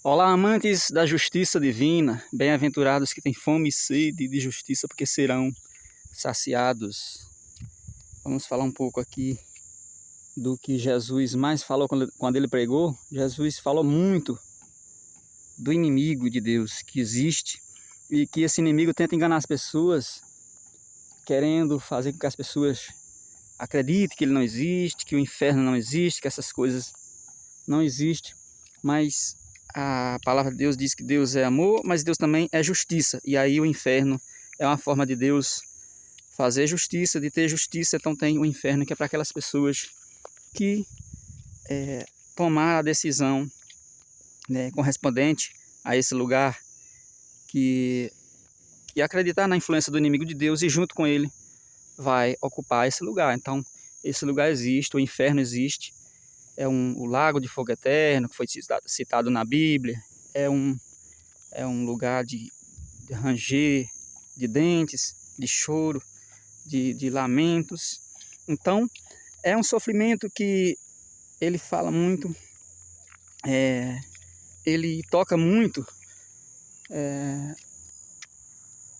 Olá, amantes da justiça divina, bem-aventurados que têm fome e sede de justiça, porque serão saciados. Vamos falar um pouco aqui do que Jesus mais falou quando ele pregou. Jesus falou muito do inimigo de Deus que existe e que esse inimigo tenta enganar as pessoas, querendo fazer com que as pessoas acreditem que ele não existe, que o inferno não existe, que essas coisas não existem, mas a palavra de Deus diz que Deus é amor, mas Deus também é justiça. E aí o inferno é uma forma de Deus fazer justiça, de ter justiça. Então tem o inferno, que é para aquelas pessoas que tomar a decisão, né, correspondente a esse lugar, que acreditar na influência do inimigo de Deus e junto com ele vai ocupar esse lugar. Então esse lugar existe, o inferno existe. O lago de fogo eterno, que foi citado na Bíblia. É um lugar de ranger de dentes, de choro, de lamentos. Então, é um sofrimento que ele fala muito, ele toca muito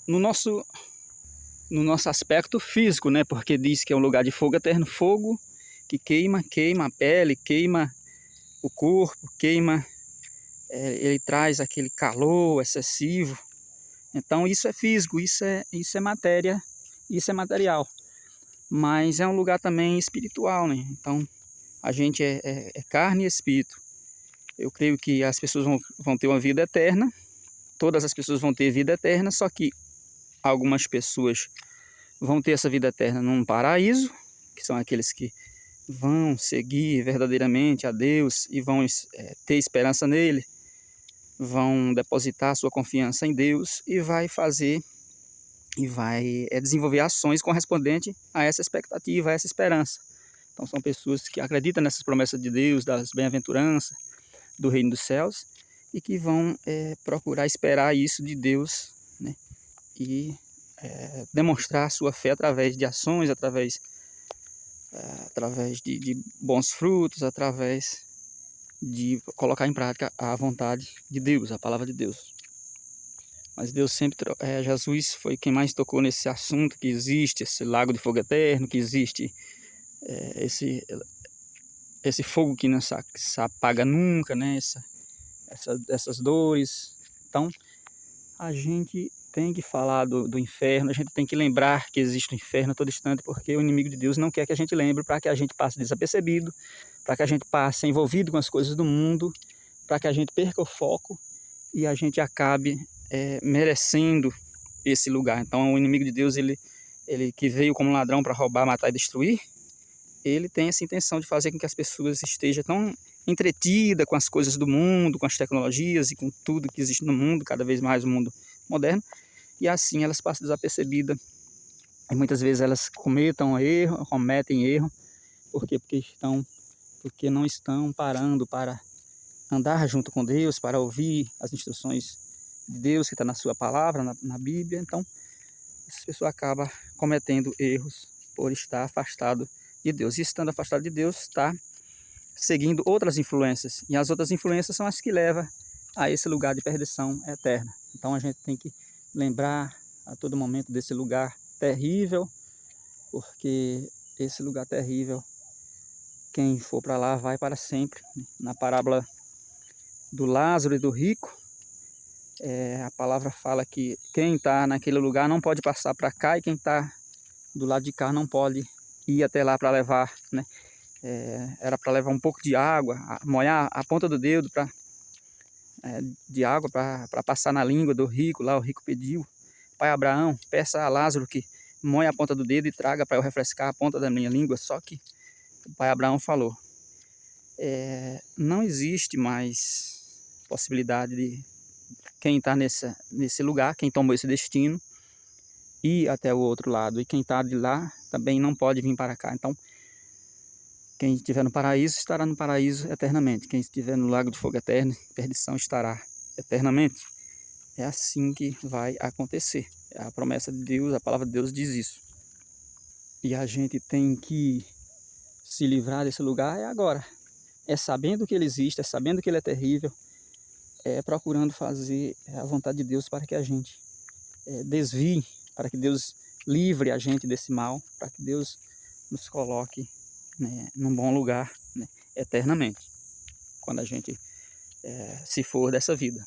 no nosso aspecto físico, né? Porque diz que é um lugar de fogo eterno, fogo que queima a pele, queima o corpo, ele traz aquele calor excessivo. Então isso é físico, isso é matéria, isso é material. Mas é um lugar também espiritual, né? Então a gente é carne e espírito. Eu creio que as pessoas vão ter uma vida eterna, todas as pessoas vão ter vida eterna, só que algumas pessoas vão ter essa vida eterna num paraíso, que são aqueles que vão seguir verdadeiramente a Deus e vão ter esperança nele, vão depositar sua confiança em Deus e vai desenvolver ações correspondentes a essa expectativa, a essa esperança. Então são pessoas que acreditam nessas promessas de Deus, das bem-aventuranças, do reino dos céus, e que vão procurar esperar isso de Deus, né? E demonstrar sua fé através de ações, através de bons frutos, através de colocar em prática a vontade de Deus, a palavra de Deus. Mas Deus sempre, Jesus foi quem mais tocou nesse assunto, que existe esse lago de fogo eterno, que existe esse fogo que não se apaga nunca, né? Essas dores. Então, a gente tem que falar do inferno, a gente tem que lembrar que existe o inferno a todo instante, porque o inimigo de Deus não quer que a gente lembre, para que a gente passe desapercebido, para que a gente passe envolvido com as coisas do mundo, para que a gente perca o foco e a gente acabe merecendo esse lugar. Então o inimigo de Deus, ele que veio como ladrão para roubar, matar e destruir, ele tem essa intenção de fazer com que as pessoas estejam tão entretidas com as coisas do mundo, com as tecnologias e com tudo que existe no mundo, cada vez mais o mundo moderno, e assim elas passam desapercebidas e muitas vezes elas cometem erro. Por quê? Porque não estão parando para andar junto com Deus, para ouvir as instruções de Deus que está na sua palavra, na Bíblia. Então essa pessoa acaba cometendo erros por estar afastado de Deus. E estando afastado de Deus, está seguindo outras influências. E as outras influências são as que levam a esse lugar de perdição eterna. Então a gente tem que lembrar a todo momento desse lugar terrível, porque esse lugar terrível, quem for para lá vai para sempre. Na parábola do Lázaro e do rico, a palavra fala que quem está naquele lugar não pode passar para cá, e quem está do lado de cá não pode ir até lá para levar, né? Era para levar um pouco de água, molhar a ponta do dedo de água para passar na língua do rico. Lá o rico pediu: Pai Abraão, peça a Lázaro que molhe a ponta do dedo e traga para eu refrescar a ponta da minha língua. Só que o pai Abraão falou: não existe mais possibilidade de quem está nesse lugar, quem tomou esse destino, ir até o outro lado, e quem está de lá também não pode vir para cá. Então quem estiver no paraíso estará no paraíso eternamente, quem estiver no lago de fogo eterno, perdição, estará eternamente. É assim que vai acontecer. É a promessa de Deus, a palavra de Deus diz isso. E a gente tem que se livrar desse lugar agora. É sabendo que ele existe, é sabendo que ele é terrível, procurando fazer a vontade de Deus para que a gente desvie, para que Deus livre a gente desse mal, para que Deus nos coloque, né, num bom lugar, né, eternamente, quando a gente se for dessa vida.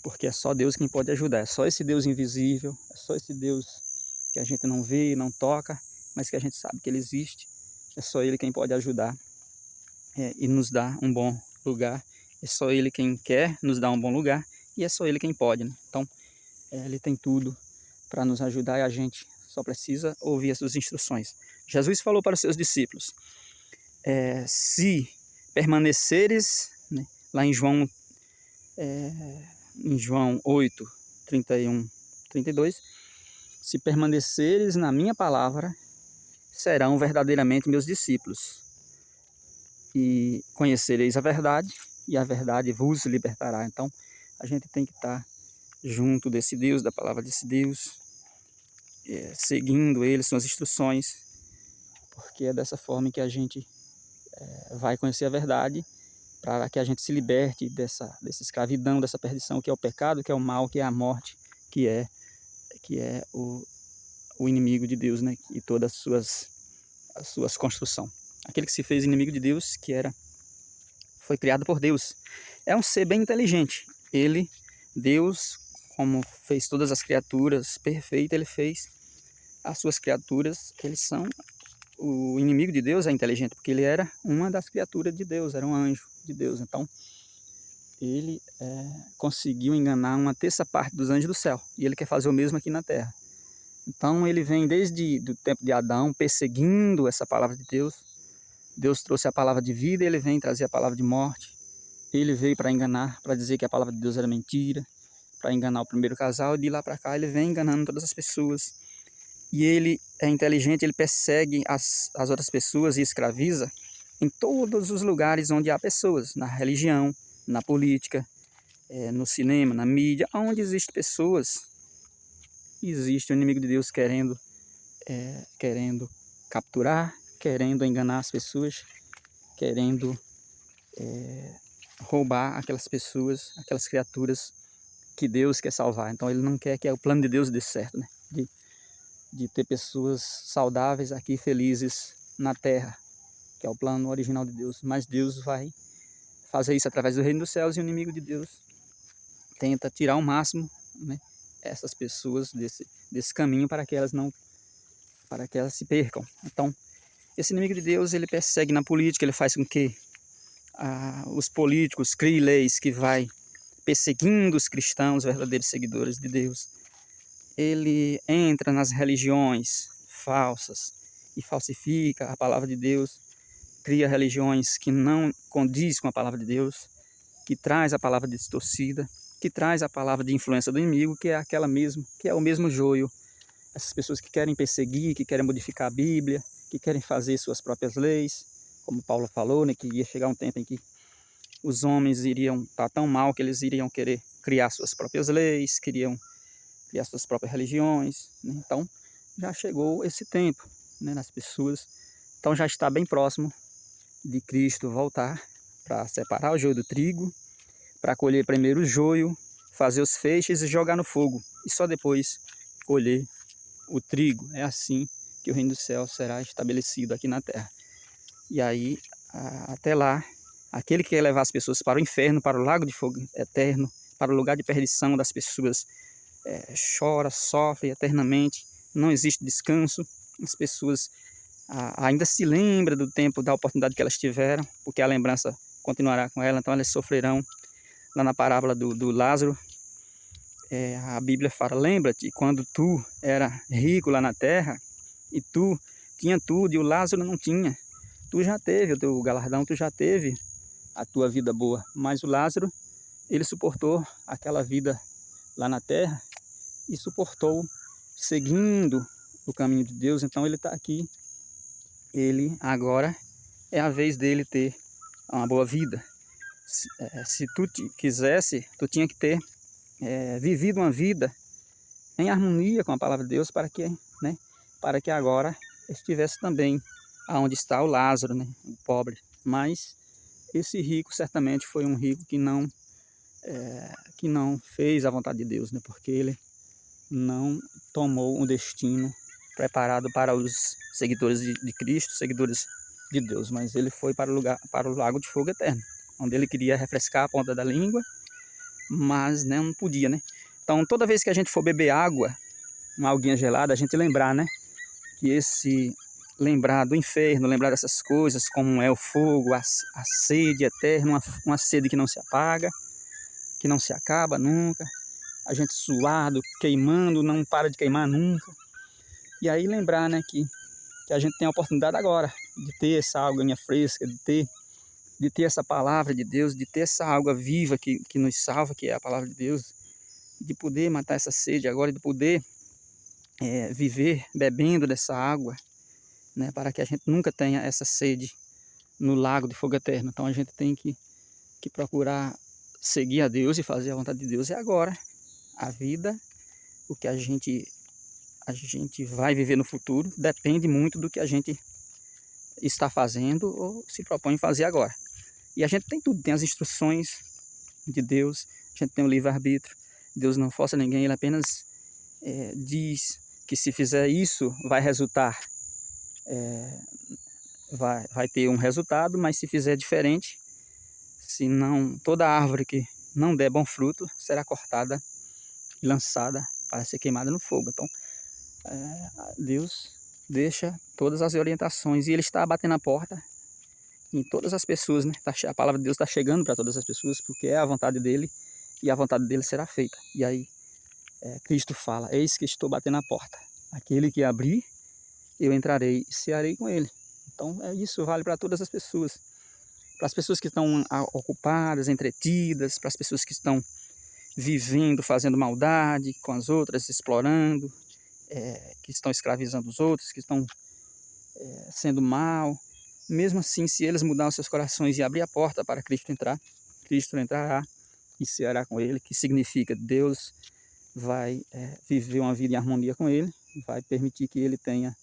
Porque é só Deus quem pode ajudar, é só esse Deus invisível, é só esse Deus que a gente não vê, não toca, mas que a gente sabe que Ele existe. É só Ele quem pode ajudar e nos dar um bom lugar. É só Ele quem quer nos dar um bom lugar e é só Ele quem pode, né? Então, Ele tem tudo para nos ajudar e a gente só precisa ouvir as suas instruções. Jesus falou para os seus discípulos, se permaneceres, né, lá em João 8, 31, 32, se permaneceres na minha palavra, serão verdadeiramente meus discípulos. E conhecereis a verdade, e a verdade vos libertará. Então, a gente tem que estar junto desse Deus, da palavra desse Deus, seguindo Ele, suas instruções, porque é dessa forma que a gente vai conhecer a verdade, para que a gente se liberte dessa escravidão, dessa perdição, que é o pecado, que é o mal, que é a morte, que é o inimigo de Deus, né? E todas as suas construções. Aquele que se fez inimigo de Deus, foi criado por Deus. É um ser bem inteligente. Deus, como fez todas as criaturas perfeitas, Ele fez as suas criaturas, eles são... O inimigo de Deus é inteligente, porque ele era uma das criaturas de Deus, era um anjo de Deus. Então, ele conseguiu enganar uma terça parte dos anjos do céu. E ele quer fazer o mesmo aqui na terra. Então, ele vem desde o tempo de Adão, perseguindo essa palavra de Deus. Deus trouxe a palavra de vida, ele vem trazer a palavra de morte. Ele veio para enganar, para dizer que a palavra de Deus era mentira, para enganar o primeiro casal, e de lá para cá ele vem enganando todas as pessoas. E ele é inteligente, ele persegue as outras pessoas e escraviza em todos os lugares onde há pessoas, na religião, na política, no cinema, na mídia, onde existem pessoas, existe o inimigo de Deus querendo capturar, querendo enganar as pessoas, querendo roubar aquelas pessoas, aquelas criaturas que Deus quer salvar. Então ele não quer que o plano de Deus dê certo, né? De ter pessoas saudáveis aqui, felizes na terra, que é o plano original de Deus. Mas Deus vai fazer isso através do reino dos céus, e o inimigo de Deus tenta tirar ao máximo, né, essas pessoas desse caminho para que elas se percam. Então, esse inimigo de Deus, ele persegue na política, ele faz com que os políticos criem leis que vai perseguindo os cristãos, verdadeiros seguidores de Deus. Ele entra nas religiões falsas e falsifica a palavra de Deus, cria religiões que não condiz com a palavra de Deus, que traz a palavra distorcida, que traz a palavra de influência do inimigo, que é que é o mesmo joio. Essas pessoas que querem perseguir, que querem modificar a Bíblia, que querem fazer suas próprias leis, como Paulo falou, né, que ia chegar um tempo em que os homens iriam estar tão mal que eles iriam querer criar suas próprias leis, queriam criar suas próprias religiões, né? Então já chegou esse tempo, né, nas pessoas. Então já está bem próximo de Cristo voltar para separar o joio do trigo, para colher primeiro o joio, fazer os feixes e jogar no fogo, e só depois colher o trigo. É assim que o reino do céu será estabelecido aqui na terra. E aí, até lá, aquele que quer levar as pessoas para o inferno, para o lago de fogo eterno, para o lugar de perdição das pessoas, chora, sofre eternamente, não existe descanso. As pessoas ainda se lembram do tempo, da oportunidade que elas tiveram, porque a lembrança continuará com ela, então elas sofrerão. Lá na parábola do Lázaro, a Bíblia fala, lembra-te quando tu era rico lá na terra, e tu tinha tudo, e o Lázaro não tinha. Tu já teve o teu galardão, tu já teve a tua vida boa, mas o Lázaro, ele suportou aquela vida lá na terra, e suportou seguindo o caminho de Deus. Então ele está aqui, ele agora é a vez dele ter uma boa vida. Se tu quisesse, tu tinha que ter vivido uma vida em harmonia com a palavra de Deus, para que agora estivesse também aonde está o Lázaro, né, o pobre. Mas esse rico certamente foi um rico que não que não fez a vontade de Deus, né? Porque ele não tomou um destino preparado para os seguidores de Cristo, seguidores de Deus, mas ele foi para o lago de fogo eterno, onde ele queria refrescar a ponta da língua, mas né, não podia, né? Então, toda vez que a gente for beber água, uma aguinha gelada, a gente lembrar, né? Que lembrar do inferno, lembrar dessas coisas, como é o fogo, a sede eterna, uma sede que não se apaga, que não se acaba nunca, a gente suado, queimando, não para de queimar nunca. E aí lembrar, né, que a gente tem a oportunidade agora de ter essa aguinha fresca, de ter essa palavra de Deus, de ter essa água viva que nos salva, que é a palavra de Deus, de poder matar essa sede agora, de poder viver bebendo dessa água, né, para que a gente nunca tenha essa sede no lago de fogo eterno. Então a gente tem que procurar seguir a Deus e fazer a vontade de Deus. E agora, a vida, o que a gente vai viver no futuro, depende muito do que a gente está fazendo ou se propõe fazer agora. E a gente tem tudo, tem as instruções de Deus, a gente tem o livre-arbítrio. Deus não força ninguém, ele apenas diz que se fizer isso vai resultar, vai ter um resultado, mas se fizer diferente, se não, toda árvore que não der bom fruto será cortada e lançada para ser queimada no fogo. Então, Deus deixa todas as orientações e ele está batendo a porta em todas as pessoas, né? A palavra de Deus está chegando para todas as pessoas porque é a vontade dele e a vontade dele será feita. E aí Cristo fala: eis que estou batendo a porta, aquele que abrir eu entrarei e cearei com ele. Então isso vale para todas as pessoas, para as pessoas que estão ocupadas, entretidas, para as pessoas que estão vivendo, fazendo maldade com as outras, explorando, que estão escravizando os outros, que estão sendo mal. Mesmo assim, se eles mudarem os seus corações e abrir a porta para Cristo entrar, Cristo entrará e ceará com ele, que significa Deus vai viver uma vida em harmonia com ele, vai permitir que ele tenha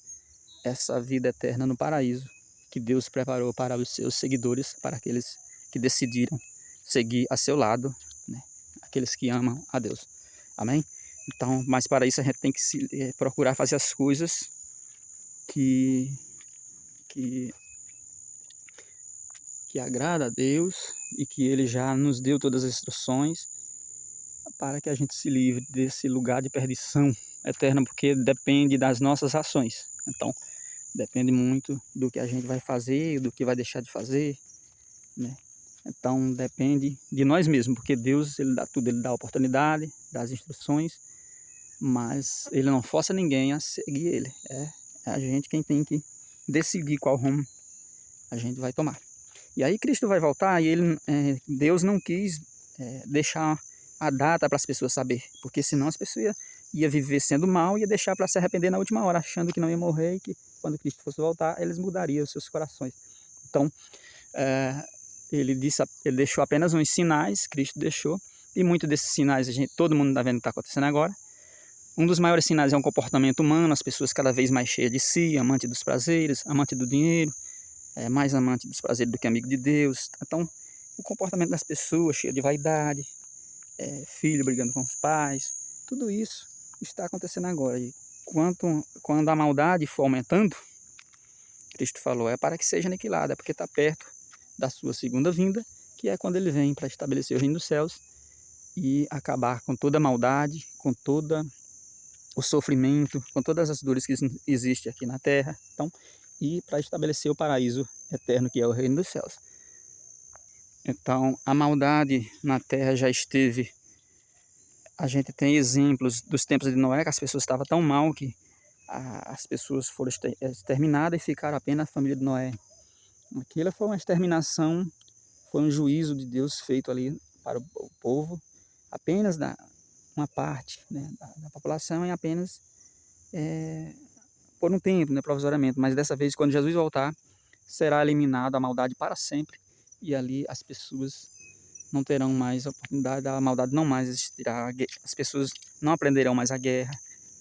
essa vida eterna no paraíso que Deus preparou para os seus seguidores, para aqueles que decidiram seguir a seu lado, né? Aqueles que amam a Deus. Amém? Então, mas para isso a gente tem que procurar fazer as coisas que agrada a Deus e que Ele já nos deu todas as instruções para que a gente se livre desse lugar de perdição eterna, porque depende das nossas ações. Então, depende muito do que a gente vai fazer, do que vai deixar de fazer, né? Então, depende de nós mesmos, porque Deus, Ele dá tudo, Ele dá a oportunidade, dá as instruções, mas Ele não força ninguém a seguir Ele. É a gente quem tem que decidir qual rumo a gente vai tomar. E aí Cristo vai voltar e Deus não quis deixar a data para as pessoas saber, porque senão as pessoas iam viver sendo mal e ia deixar para se arrepender na última hora, achando que não ia morrer e que quando Cristo fosse voltar, eles mudariam os seus corações. Então, ele deixou apenas uns sinais, Cristo deixou, e muitos desses sinais todo mundo está vendo o que está acontecendo agora. Um dos maiores sinais é um comportamento humano, as pessoas cada vez mais cheias de si, amante dos prazeres, amante do dinheiro, mais amante dos prazeres do que amigo de Deus. Então, o comportamento das pessoas cheio de vaidade, filho brigando com os pais, tudo isso está acontecendo agora. E quando a maldade for aumentando, Cristo falou, é para que seja aniquilada, porque está perto da sua segunda vinda, que é quando ele vem para estabelecer o reino dos céus e acabar com toda a maldade, com todo o sofrimento, com todas as dores que existem aqui na terra. Então, e para estabelecer o paraíso eterno, que é o reino dos céus. Então, a maldade na terra já esteve. A gente tem exemplos dos tempos de Noé, que as pessoas estavam tão mal que as pessoas foram exterminadas e ficaram apenas a família de Noé. Aquilo foi uma exterminação, foi um juízo de Deus feito ali para o povo, apenas uma parte, né, da população, e apenas por um tempo, né, provisoriamente. Mas dessa vez, quando Jesus voltar, será eliminada a maldade para sempre, e ali as pessoas não terão mais a oportunidade, a maldade não mais existirá, as pessoas não aprenderão mais a guerra,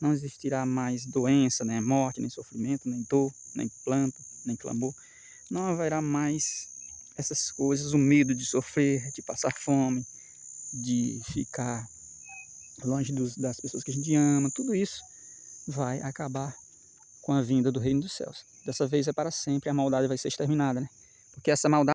não existirá mais doença, nem morte, nem sofrimento, nem dor, nem planto, nem clamor. Não haverá mais essas coisas, o medo de sofrer, de passar fome, de ficar longe das pessoas que a gente ama, tudo isso vai acabar com a vinda do reino dos céus. Dessa vez é para sempre, a maldade vai ser exterminada, né? Porque essa maldade